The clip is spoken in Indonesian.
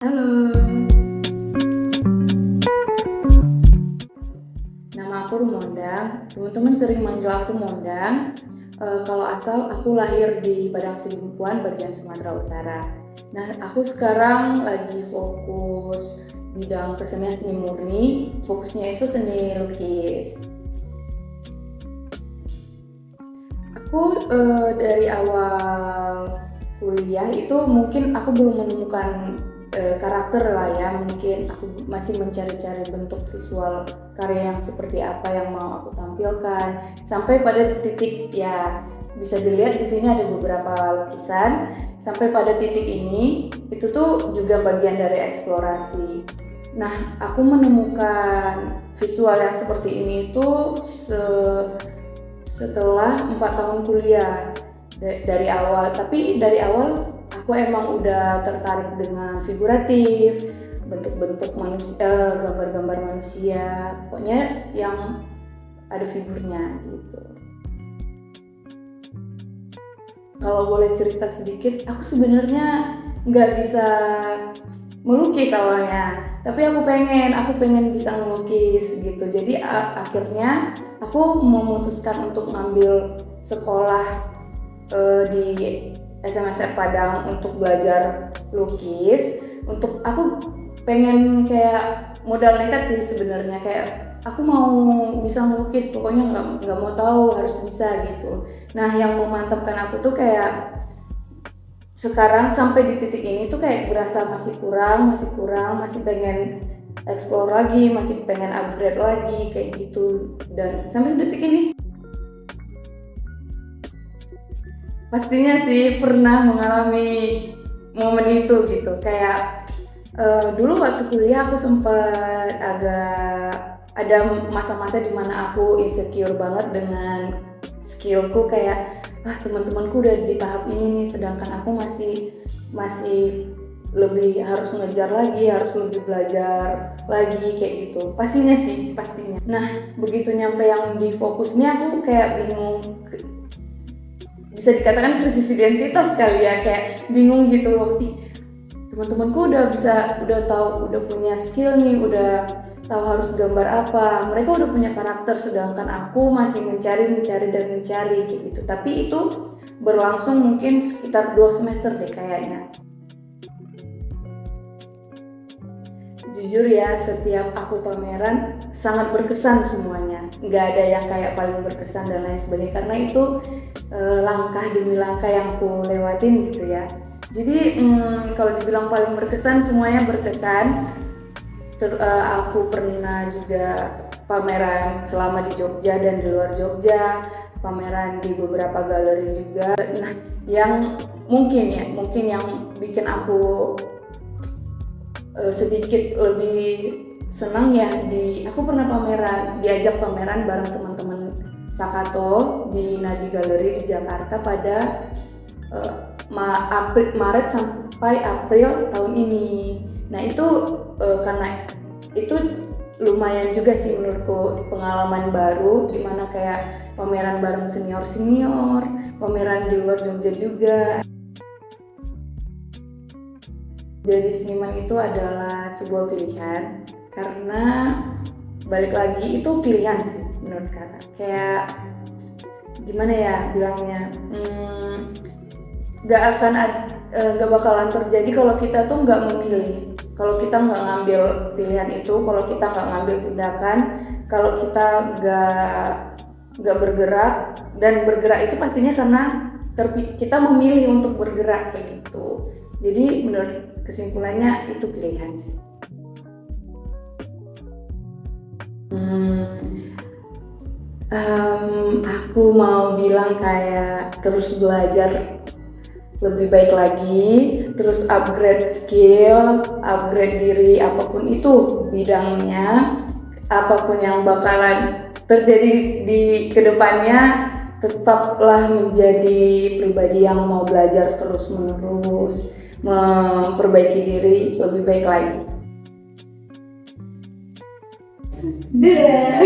Halo, nama aku Rumondang. Teman-teman sering manggil aku Mondang. Kalau asal aku lahir di Padang Sidimpuan, bagian Sumatera Utara. Nah, aku sekarang lagi fokus bidang kesenian seni murni. Fokusnya itu seni lukis. Aku dari awal kuliah itu mungkin aku belum menemukan karakter lah ya, mungkin aku masih mencari-cari bentuk visual karya yang seperti apa yang mau aku tampilkan sampai pada titik ya bisa dilihat di sini ada beberapa lukisan sampai pada titik ini itu tuh juga bagian dari eksplorasi. Nah, aku menemukan visual yang seperti ini itu setelah 4 tahun kuliah dari awal, tapi dari awal aku emang udah tertarik dengan figuratif, bentuk-bentuk manusia, gambar-gambar manusia, pokoknya yang ada figurnya gitu. Kalau boleh cerita sedikit, aku sebenarnya nggak bisa melukis awalnya, tapi aku pengen bisa melukis gitu. Jadi akhirnya aku memutuskan untuk ngambil sekolah di SMSR Padang untuk belajar lukis. Untuk aku pengen kayak modal nekat sih sebenarnya, kayak aku mau bisa melukis, pokoknya nggak mau tahu, harus bisa gitu. Nah, yang memantapkan aku tuh kayak sekarang sampai di titik ini tuh kayak berasa masih kurang, masih pengen explore lagi, masih pengen upgrade lagi kayak gitu. Dan sampai detik ini pastinya sih pernah mengalami momen itu gitu. Kayak dulu waktu kuliah aku sempat agak ada masa-masa dimana aku insecure banget dengan skillku, kayak teman-temanku udah di tahap ini nih, sedangkan aku masih lebih harus ngejar lagi, harus lebih belajar lagi kayak gitu. Pastinya. Nah, begitu nyampe yang di fokus ini aku kayak bingung, bisa dikatakan krisis identitas kali ya, kayak bingung gitu loh. Teman-temanku udah tahu, udah punya skill nih, udah tahu harus gambar apa, mereka udah punya karakter, sedangkan aku masih mencari kayak gitu. Tapi itu berlangsung mungkin sekitar 2 semester deh kayaknya. Jujur ya, setiap aku pameran sangat berkesan semuanya, nggak ada yang kayak paling berkesan dan lain sebagainya, karena itu langkah demi langkah yang aku lewatin gitu ya. Jadi kalau dibilang paling berkesan, semuanya berkesan. Aku pernah juga pameran selama di Jogja dan di luar Jogja, pameran di beberapa galeri juga. Nah, yang mungkin yang bikin aku sedikit lebih senang ya, aku pernah diajak pameran bareng teman-teman Sakato di Nadi Galeri di Jakarta pada Maret sampai April tahun ini. Nah, itu karena itu lumayan juga sih menurutku, pengalaman baru dimana kayak pameran bareng senior, pameran di luar Jogja juga. Jadi seniman itu adalah sebuah pilihan, karena balik lagi itu pilihan sih menurut kakak. Kayak gimana ya bilangnya, gak bakalan terjadi kalau kita tuh nggak memilih, kalau kita nggak ngambil pilihan itu, kalau kita nggak ngambil tindakan, kalau kita nggak bergerak. Dan bergerak itu pastinya karena kita memilih untuk bergerak kayak gitu. Jadi menurut kesimpulannya itu pilihan sih. Aku mau bilang kayak terus belajar lebih baik lagi, terus upgrade skill, upgrade diri, apapun itu bidangnya, apapun yang bakalan terjadi di kedepannya, tetaplah menjadi pribadi yang mau belajar terus menerus, memperbaiki diri lebih baik lagi. Dadah.